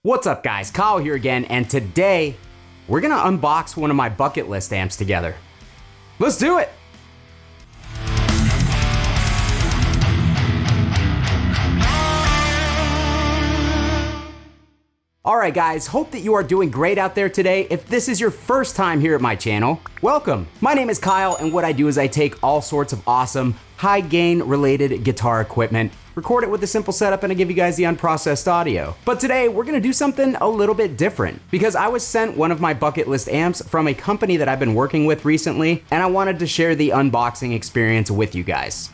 What's up guys, Kyle here again, and today we're gonna unbox one of my bucket list amps together. Let's do it! Alright guys, hope that you are doing great out there today. If this is your first time here at my channel, welcome. My name is Kyle, and what I do is I take all sorts of awesome, high gain related guitar equipment, record it with a simple setup, and I give you guys the unprocessed audio. But today we're gonna do something a little bit different because I was sent one of my bucket list amps from a company that I've been working with recently, and I wanted to share the unboxing experience with you guys.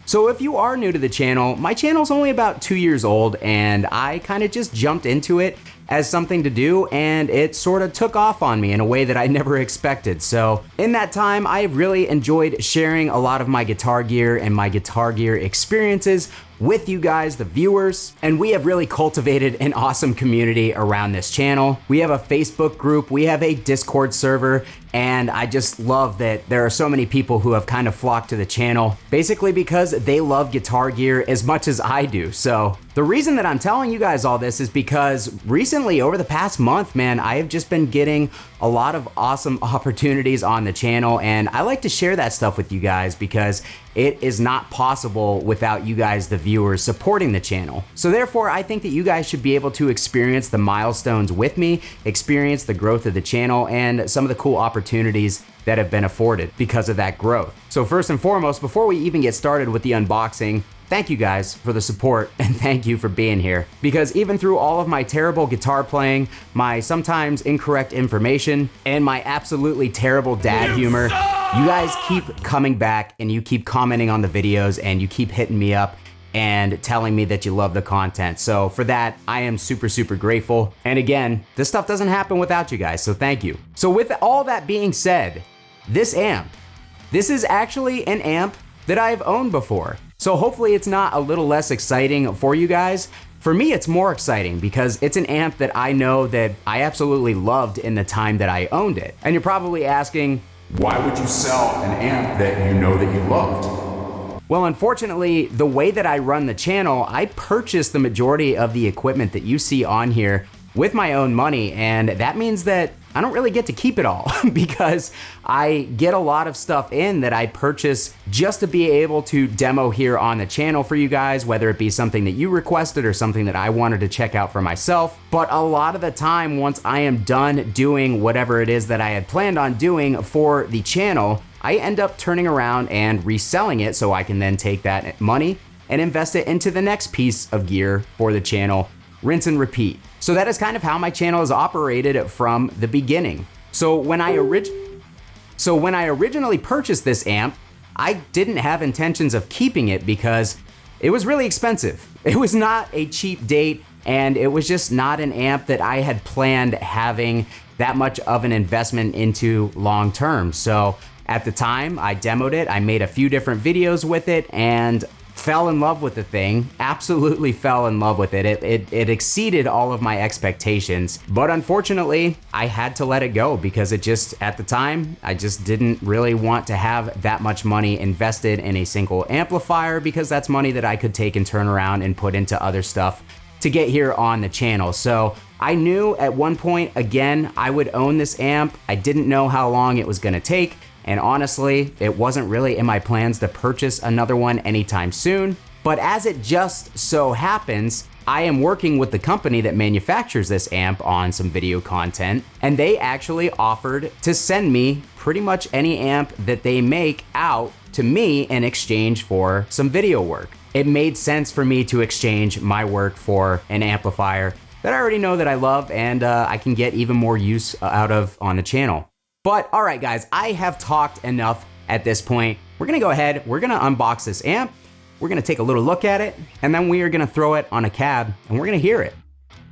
So if you are new to the channel, my channel's only about 2 years old, and I kind of just jumped into it as something to do, and it sort of took off on me in a way that I never expected. So in that time, I've really enjoyed sharing a lot of my guitar gear and my guitar gear experiences with you guys, the viewers, and we have really cultivated an awesome community around this channel. We have a Facebook group, we have a Discord server, and I just love that there are so many people who have kind of flocked to the channel, basically because they love guitar gear as much as I do. So the reason that I'm telling you guys all this is because recently, over the past month, man, I have just been getting a lot of awesome opportunities on the channel, and I like to share that stuff with you guys because it is not possible without you guys, the viewers, supporting the channel. So therefore, I think that you guys should be able to experience the milestones with me, experience the growth of the channel, and some of the cool opportunities that have been afforded because of that growth. So first and foremost, before we even get started with the unboxing, thank you guys for the support, and thank you for being here. Because even through all of my terrible guitar playing, my sometimes incorrect information, and my absolutely terrible dad humor, you guys keep coming back and you keep commenting on the videos and you keep hitting me up and telling me that you love the content. So for that, I am super, super grateful. And again, this stuff doesn't happen without you guys, so thank you. So with all that being said, this is actually an amp that I've owned before. So hopefully it's not a little less exciting for you guys. For me, it's more exciting because it's an amp that I know that I absolutely loved in the time that I owned it. And you're probably asking, why would you sell an amp that you know that you loved? Well, unfortunately, the way that I run the channel, I purchased the majority of the equipment that you see on here with my own money, and that means that I don't really get to keep it all because I get a lot of stuff in that I purchase just to be able to demo here on the channel for you guys, whether it be something that you requested or something that I wanted to check out for myself. But a lot of the time, once I am done doing whatever it is that I had planned on doing for the channel, I end up turning around and reselling it so I can then take that money and invest it into the next piece of gear for the channel, rinse and repeat. So that is kind of how my channel is operated from the beginning. So when I originally purchased this amp, I didn't have intentions of keeping it because it was really expensive. It was not a cheap date, and it was just not an amp that I had planned having that much of an investment into long term. So at the time, I demoed it, I made a few different videos with it, and fell in love with the thing, absolutely fell in love with it. It exceeded all of my expectations, but unfortunately, I had to let it go because it just, at the time, I just didn't really want to have that much money invested in a single amplifier because that's money that I could take and turn around and put into other stuff to get here on the channel. So I knew at one point, again, I would own this amp. I didn't know how long it was gonna take. And honestly, it wasn't really in my plans to purchase another one anytime soon. But as it just so happens, I am working with the company that manufactures this amp on some video content, and they actually offered to send me pretty much any amp that they make out to me in exchange for some video work. It made sense for me to exchange my work for an amplifier that I already know that I love and I can get even more use out of on the channel. But all right, guys, I have talked enough at this point. We're gonna go ahead, we're gonna unbox this amp, we're gonna take a little look at it, and then we are gonna throw it on a cab and we're gonna hear it.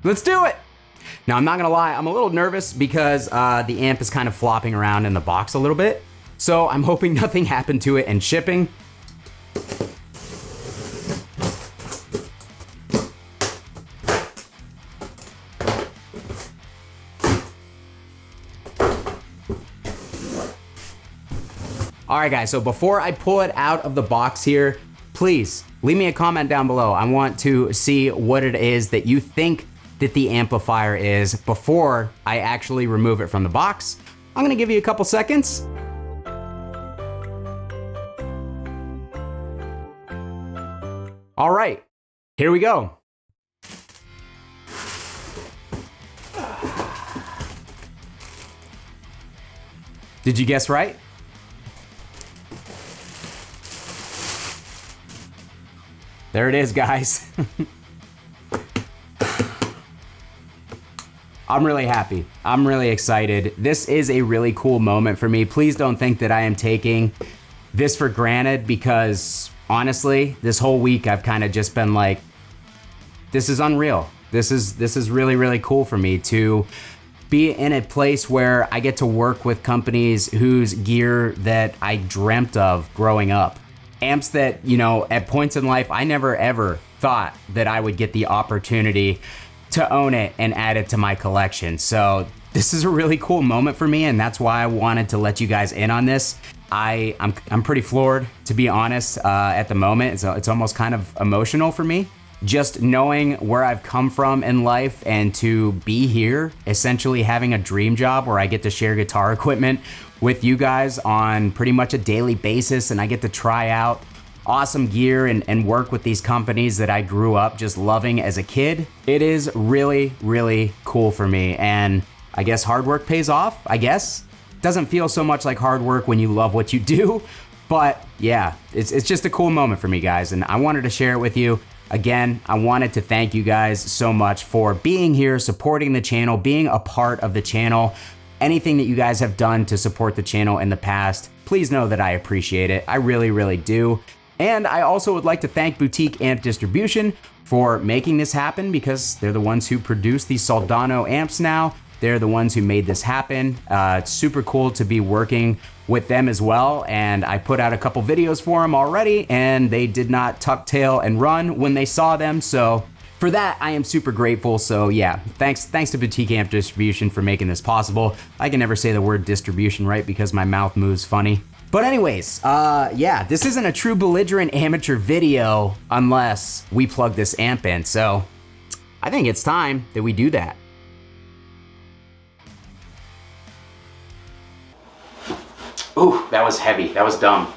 Let's do it! Now, I'm not gonna lie, I'm a little nervous because the amp is kind of flopping around in the box a little bit. So I'm hoping nothing happened to it in shipping. All right, guys, so before I pull it out of the box here, please leave me a comment down below. I want to see what it is that you think that the amplifier is before I actually remove it from the box. I'm gonna give you a couple seconds. All right, here we go. Did you guess right? There it is, guys. I'm really happy. I'm really excited. This is a really cool moment for me. Please don't think that I am taking this for granted, because honestly, this whole week I've kind of just been like, this is unreal. This is really, really cool for me to be in a place where I get to work with companies whose gear that I dreamt of growing up. Amps that, you know, at points in life, I never ever thought that I would get the opportunity to own it and add it to my collection. So this is a really cool moment for me, and that's why I wanted to let you guys in on this. I'm pretty floored, to be honest, at the moment. It's almost kind of emotional for me. Just knowing where I've come from in life and to be here, essentially having a dream job where I get to share guitar equipment with you guys on pretty much a daily basis, and I get to try out awesome gear and work with these companies that I grew up just loving as a kid. It is really, really cool for me, and I guess hard work pays off, I guess. Doesn't feel so much like hard work when you love what you do, but yeah, it's just a cool moment for me, guys, and I wanted to share it with you. Again, I wanted to thank you guys so much for being here, supporting the channel, being a part of the channel. Anything that you guys have done to support the channel in the past, please know that I appreciate it. I really, really do. And I also would like to thank Boutique Amp Distribution for making this happen, because they're the ones who produce these Soldano amps now. They're the ones who made this happen. It's super cool to be working with them as well, and I put out a couple videos for them already, and they did not tuck tail and run when they saw them, so for that I am super grateful. So yeah, thanks to Boutique Amp Distribution for making this possible. I can never say the word distribution right because my mouth moves funny. But anyways, yeah, this isn't a true belligerent amateur video unless we plug this amp in, so I think it's time that we do that. Ooh, that was heavy. That was dumb.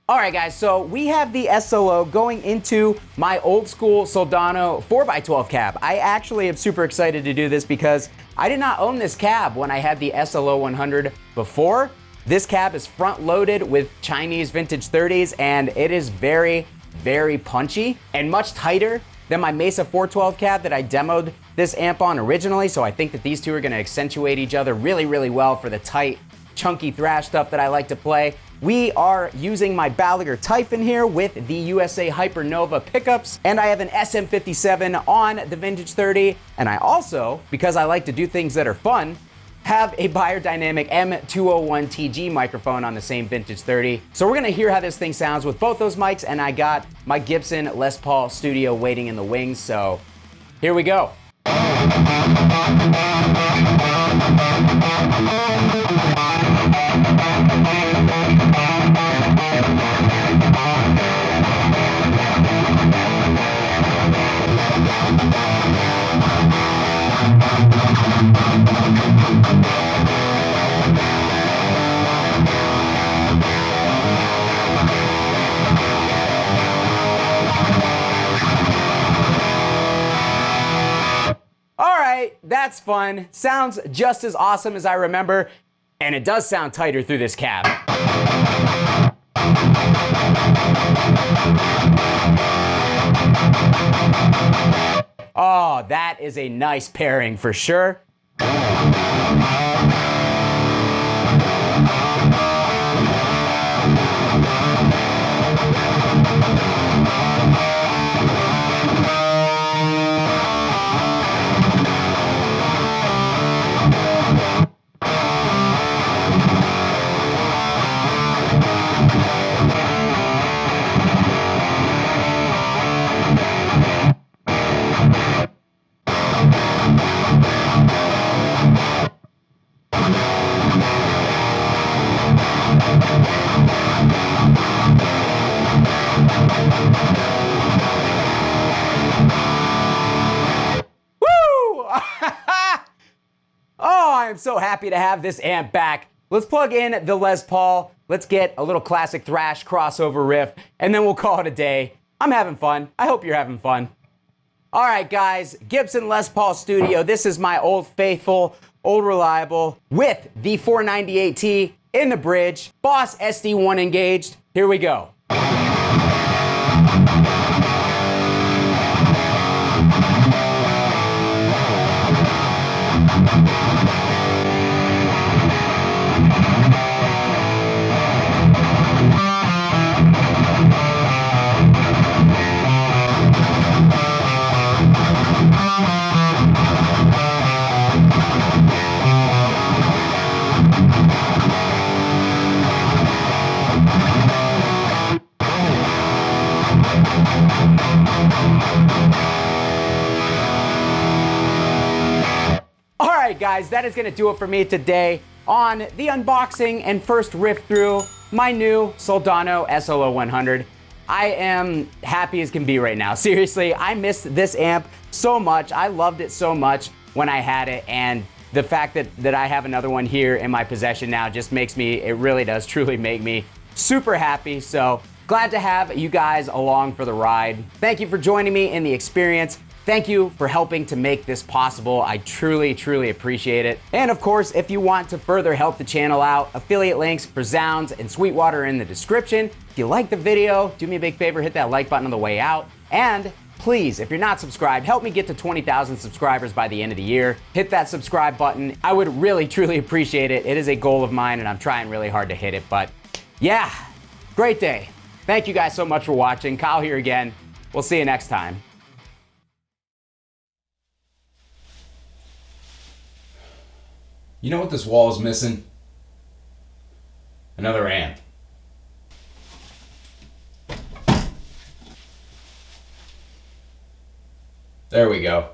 All right, guys, so we have the SLO going into my old school Soldano 4x12 cab. I actually am super excited to do this because I did not own this cab when I had the SLO 100 before. This cab is front loaded with Chinese vintage 30s, and it is very, very punchy and much tighter than my Mesa 412 cab that I demoed this amp on originally, so I think that these two are gonna accentuate each other really, really well for the tight, chunky thrash stuff that I like to play. We are using my Balaguer Typhon here with the USA Hypernova pickups, and I have an SM57 on the vintage 30, and I also, because I like to do things that are fun, have a Beyerdynamic M201TG microphone on the same vintage 30. So we're gonna hear how this thing sounds with both those mics, and I got my Gibson Les Paul Studio waiting in the wings, so here we go. That's fun. Sounds just as awesome as I remember, and it does sound tighter through this cab. Oh, that is a nice pairing for sure. I am so happy to have this amp back. Let's plug in the Les Paul. Let's get a little classic thrash crossover riff, and then we'll call it a day. I'm having fun. I hope you're having fun. All right, guys, Gibson Les Paul Studio. This is my old faithful, old reliable, with the 498T in the bridge, Boss SD1 engaged. Here we go. Alright guys, that is going to do it for me today on the unboxing and first riff through my new Soldano SLO 100. I am happy as can be right now. Seriously, I missed this amp so much. I loved it so much when I had it, and the fact that I have another one here in my possession now just makes me, it really does truly make me super happy. So glad to have you guys along for the ride. Thank you for joining me in the experience. Thank you for helping to make this possible. I truly, truly appreciate it. And of course, if you want to further help the channel out, affiliate links for Zounds and Sweetwater in the description. If you like the video, do me a big favor, hit that like button on the way out. And please, if you're not subscribed, help me get to 20,000 subscribers by the end of the year. Hit that subscribe button. I would really, truly appreciate it. It is a goal of mine, and I'm trying really hard to hit it. But yeah, great day. Thank you guys so much for watching. Kyle here again. We'll see you next time. You know what this wall is missing? Another amp. There we go.